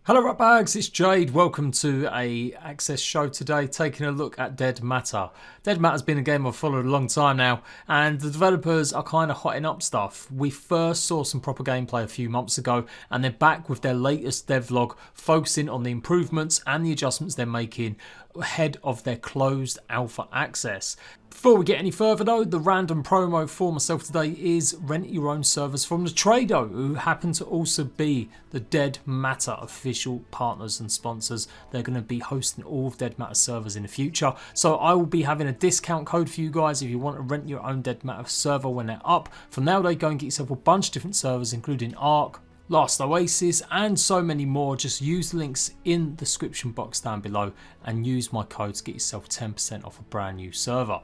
Hello Ratbags, it's Jade. Welcome to a Access show today, taking a look at Dead Matter. Dead Matter's been a game I've followed a long time now, and the developers are kind of hotting up stuff. We first saw some proper gameplay a few months ago, and they're back with their latest devlog, focusing on the improvements and the adjustments they're making ahead of their closed alpha access. Before we get any further though, the random promo for myself today is rent your own servers from the Trado, who happen to also be the Dead Matter official partners and sponsors. They're going to be hosting all of Dead Matter servers in the future, so I will be having a discount code for you guys if you want to rent your own Dead Matter server when they're up. From now they go and get yourself a bunch of different servers, including Ark, Last Oasis and so many more. Just use the links in the description box down below and use my code to get yourself 10% off a brand new server.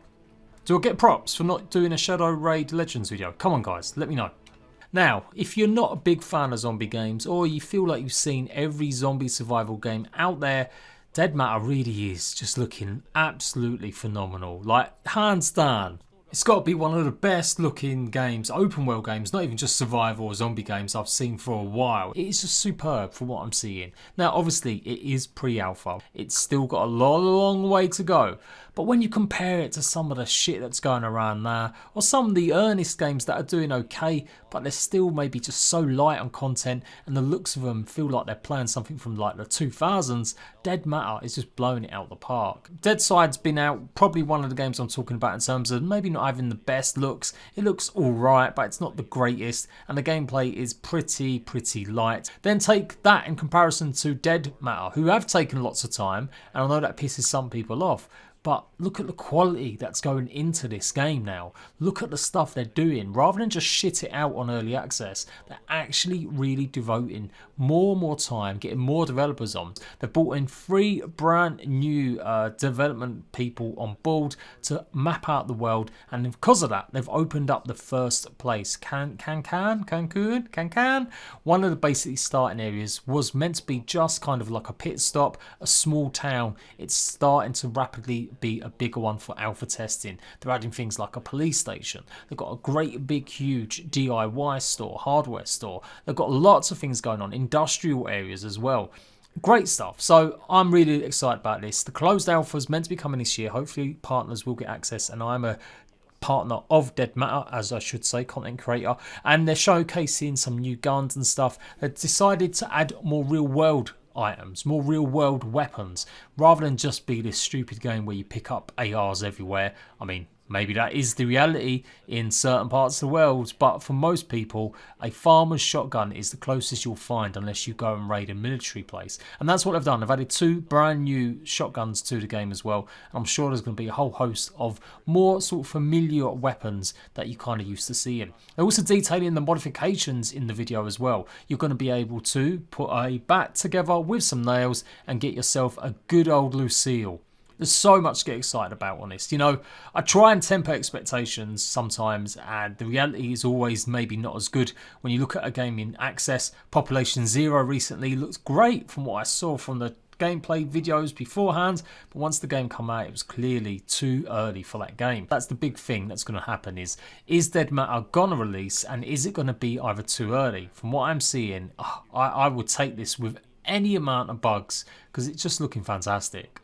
Do I get props for not doing a Shadow Raid Legends video? Come on guys, let me know. Now, if you're not a big fan of zombie games, or you feel like you've seen every zombie survival game out there, Dead Matter really is just looking absolutely phenomenal. Like, hands down. It's got to be one of the best looking games, open world games, not even just survival or zombie games I've seen for a while. It's just superb from what I'm seeing. Now obviously it is pre-alpha, it's still got a long way to go, but when you compare it to some of the shit that's going around now, or some of the earnest games that are doing okay, but they're still maybe just so light on content and the looks of them feel like they're playing something from like the 2000s, Dead Matter is just blowing it out the park. Deadside's been out, probably one of the games I'm talking about in terms of maybe not having the best looks. It looks alright, but it's not the greatest, and the gameplay is pretty light. Then take that in comparison to Dead Matter, who have taken lots of time, and I know that pisses some people off, but look at the quality that's going into this game now. Look at the stuff they're doing. Rather than just shit it out on early access, they're actually really devoting more time, getting more developers on. They've brought in 3 brand new development people on board to map out the world, and because of that, they've opened up the first place. Cancun? One of the basically starting areas was meant to be just kind of like a pit stop, a small town. It's starting to rapidly be a bigger one for alpha testing. They're adding things like a police station. They've got a great big huge DIY store, hardware store. They've got lots of things going on, industrial areas as well. Great stuff. So I'm really excited about this. The closed alpha is meant to be coming this year. Hopefully partners will get access, and I'm a partner of Dead Matter, as I should say, content creator, and they're showcasing some new guns and stuff. They've decided to add more real world items, more real world weapons, rather than just be this stupid game where you pick up ARs everywhere. I mean, maybe that is the reality in certain parts of the world, but for most people, a farmer's shotgun is the closest you'll find unless you go and raid a military place. And that's what they've done. They've added 2 brand new shotguns to the game as well. And I'm sure there's going to be a whole host of more sort of familiar weapons that you kind of used to seeing. They're also detailing the modifications in the video as well. You're going to be able to put a bat together with some nails and get yourself a good old Lucille. There's so much to get excited about on this. You know, I try and temper expectations sometimes, and the reality is always maybe not as good. When you look at a game in access, Population Zero recently looks great from what I saw from the gameplay videos beforehand, but once the game came out, it was clearly too early for that game. That's the big thing that's going to happen is Dead Matter gonna release, and is it going to be either too early? From what I'm seeing, I would take this with any amount of bugs because it's just looking fantastic.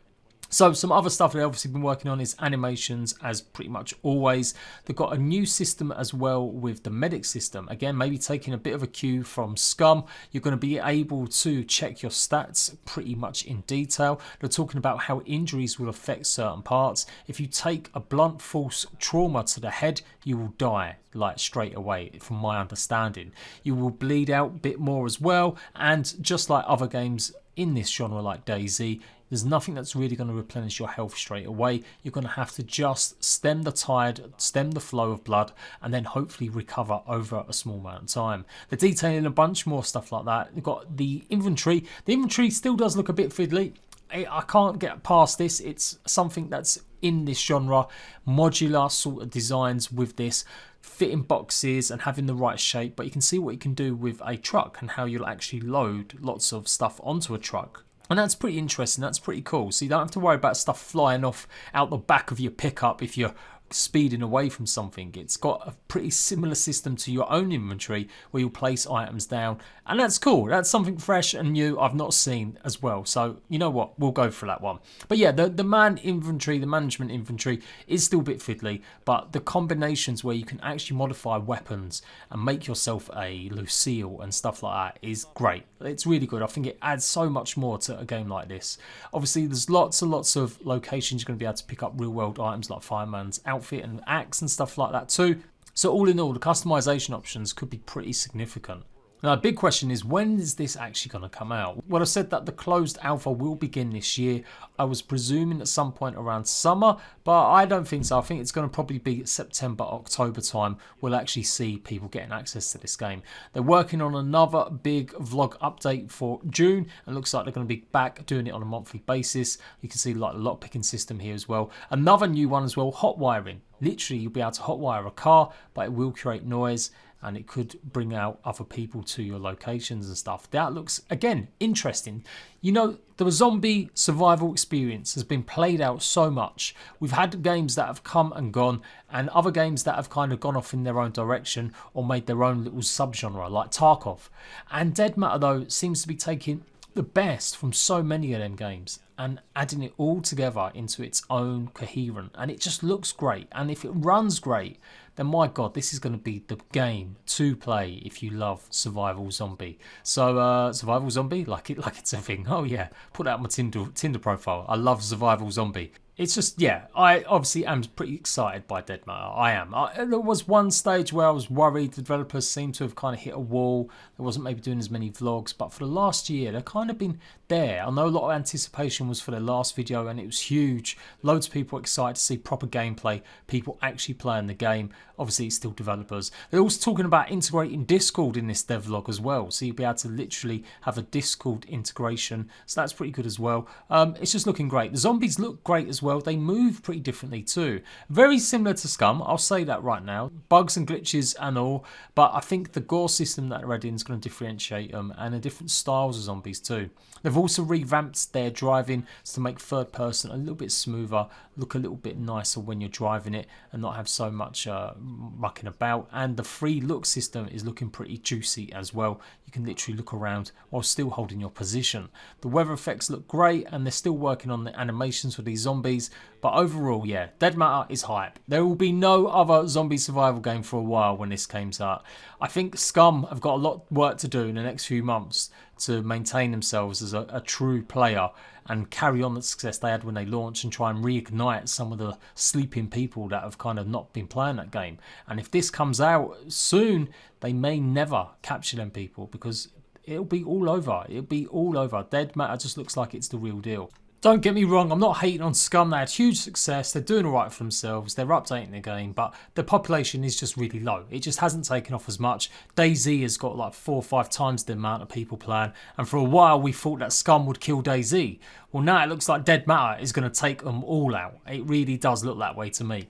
So some other stuff they've obviously been working on is animations, as pretty much always. They've got a new system as well with the medic system. Again, maybe taking a bit of a cue from Scum. You're going to be able to check your stats pretty much in detail. They're talking about how injuries will affect certain parts. If you take a blunt force trauma to the head, you will die like straight away, from my understanding. You will bleed out a bit more as well, and just like other games in this genre like DayZ, there's nothing that's really going to replenish your health straight away. You're going to have to just stem the tide, stem the flow of blood, and then hopefully recover over a small amount of time. They're detailing a bunch more stuff like that. They've got the inventory. The inventory still does look a bit fiddly. I can't get past this. It's something that's in this genre. Modular sort of designs with this, fitting boxes and having the right shape, but you can see what you can do with a truck and how you'll actually load lots of stuff onto a truck. And that's pretty interesting, that's pretty cool. So you don't have to worry about stuff flying off out the back of your pickup if you're speeding away from something. It's got a pretty similar system to your own inventory where you'll place items down, and that's cool. That's something fresh and new I've not seen as well. So you know what, we'll go for that one. But yeah, the man inventory, the management inventory is still a bit fiddly, but the combinations where you can actually modify weapons and make yourself a Lucille and stuff like that is great. It's really good. I think it adds so much more to a game like this. Obviously there's lots and lots of locations you're going to be able to pick up real world items like Fireman's outfit and axe and stuff like that too. So all in all, the customization options could be pretty significant. Now, a big question is, when is this actually going to come out? Well, I said that the closed alpha will begin this year. I was presuming at some point around summer, but I don't think so. I think it's going to probably be September, October time. We'll actually see people getting access to this game. They're working on another big vlog update for June, and looks like they're going to be back doing it on a monthly basis. You can see like the lockpicking system here as well. Another new one as well, hot wiring. Literally, you'll be able to hotwire a car, but it will create noise and it could bring out other people to your locations and stuff. That looks, again, interesting. You know, the zombie survival experience has been played out so much. We've had games that have come and gone, and other games that have kind of gone off in their own direction or made their own little subgenre, like Tarkov. And Dead Matter, though, seems to be taking the best from so many of them games and adding it all together into its own coherent, and it just looks great. And if it runs great, then my god, this is going to be the game to play if you love survival zombie. So survival zombie, like it's a thing. Oh yeah, put that on my Tinder profile. I love survival zombie. It's just, yeah, I obviously am pretty excited by Dead Matter. I am. There was one stage where I was worried. The developers seemed to have kind of hit a wall. They wasn't maybe doing as many vlogs, but for the last year, they've kind of been there. I know a lot of anticipation was for their last video, and it was huge. Loads of people excited to see proper gameplay, people actually playing the game. Obviously, it's still developers. They're also talking about integrating Discord in this devlog as well, so you'll be able to literally have a Discord integration. So that's pretty good as well. It's just looking great. The zombies look great as well. They move pretty differently too. Very similar to Scum, I'll say that right now. Bugs and glitches and all, but I think the gore system that they're adding is going to differentiate them, and the different styles of zombies too. They've also revamped their driving to make third person a little bit smoother, look a little bit nicer when you're driving it and not have so much mucking about. And the free look system is looking pretty juicy as well. You can literally look around while still holding your position. The weather effects look great, and they're still working on the animations for these zombies. But overall, yeah, Dead Matter is hype. There will be no other zombie survival game for a while when this comes out. I think Scum have got a lot of work to do in the next few months to maintain themselves as a true player and carry on the success they had when they launched, and try and reignite some of the sleeping people that have kind of not been playing that game. And if this comes out soon, they may never capture them people, because it'll be all over. It'll be all over. Dead Matter just looks like it's the real deal. Don't get me wrong, I'm not hating on Scum. They had huge success, they're doing alright for themselves, they're updating the game, but the population is just really low. It just hasn't taken off as much. DayZ has got like 4 or 5 times the amount of people playing, and for a while we thought that Scum would kill DayZ. Well, now it looks like Dead Matter is going to take them all out. It really does look that way to me.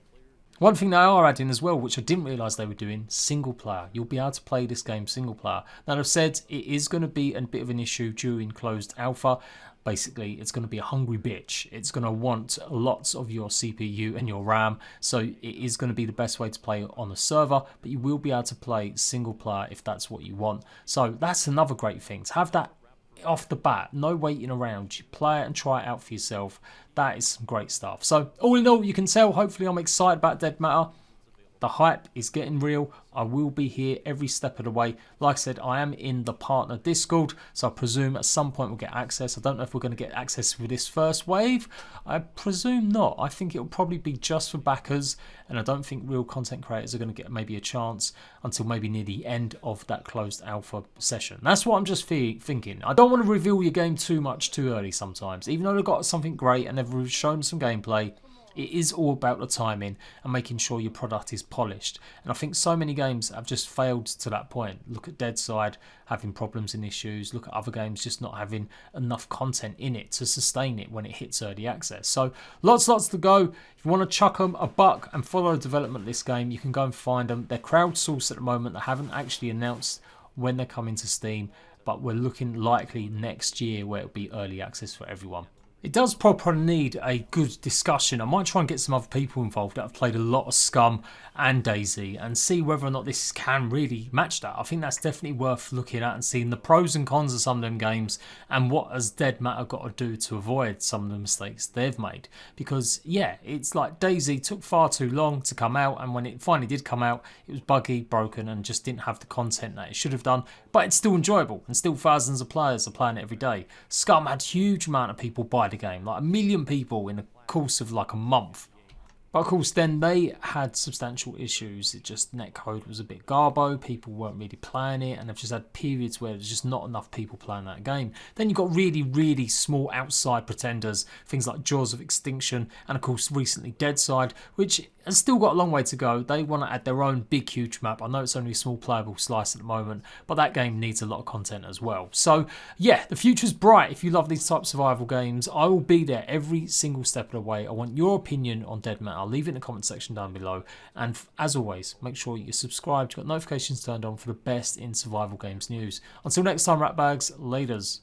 One thing they are adding as well, which I didn't realise they were doing, single player. You'll be able to play this game single player. Now, I've said it is going to be a bit of an issue during closed alpha. Basically, it's going to be a hungry bitch. It's going to want lots of your CPU and your RAM, so it is going to be the best way to play on a server, but you will be able to play single player if that's what you want. So that's another great thing, to have that off the bat, no waiting around. You play it and try it out for yourself. That is some great stuff. So all in all, you can tell, hopefully I'm excited about Dead Matter. The hype is getting real. I will be here every step of the way. Like I said, I am in the partner Discord, so I presume at some point we'll get access. I don't know if we're going to get access for this first wave. I presume not. I think it'll probably be just for backers, and I don't think real content creators are going to get maybe a chance until maybe near the end of that closed alpha session. That's what I'm just thinking. I don't want to reveal your game too much too early sometimes. Even though they've got something great and they've shown some gameplay, it is all about the timing and making sure your product is polished. And I think so many games have just failed to that point. Look at Deadside having problems and issues. Look at other games just not having enough content in it to sustain it when it hits early access. So lots to go. If you want to chuck them a buck and follow the development of this game, you can go and find them. They're crowdsourced at the moment. They haven't actually announced when they're coming to Steam, but we're looking likely next year where it'll be early access for everyone. It does properly need a good discussion. I might try and get some other people involved that have played a lot of Scum and DayZ and see whether or not this can really match that. I think that's definitely worth looking at and seeing the pros and cons of some of them games and what has Dead Matter got to do to avoid some of the mistakes they've made. Because yeah, it's like DayZ took far too long to come out, and when it finally did come out, it was buggy, broken, and just didn't have the content that it should have done. But it's still enjoyable, and still thousands of players are playing it every day. Scum had huge amount of people buy the game, like 1 million people in the course of like a month. But of course then they had substantial issues. It just, netcode was a bit garbo, people weren't really playing it, and they've just had periods where there's just not enough people playing that game. Then you've got really small outside pretenders, things like Jaws of Extinction, and of course recently Deadside, which has still got a long way to go. They want to add their own big huge map. I know it's only a small playable slice at the moment, but that game needs a lot of content as well. So yeah, the future's bright. If you love these type of survival games, I will be there every single step of the way. I want your opinion on Dead Matter. I'll leave it in the comment section down below. And as always, make sure you're subscribed, you've got notifications turned on for the best in survival games news. Until next time, Ratbags, laters.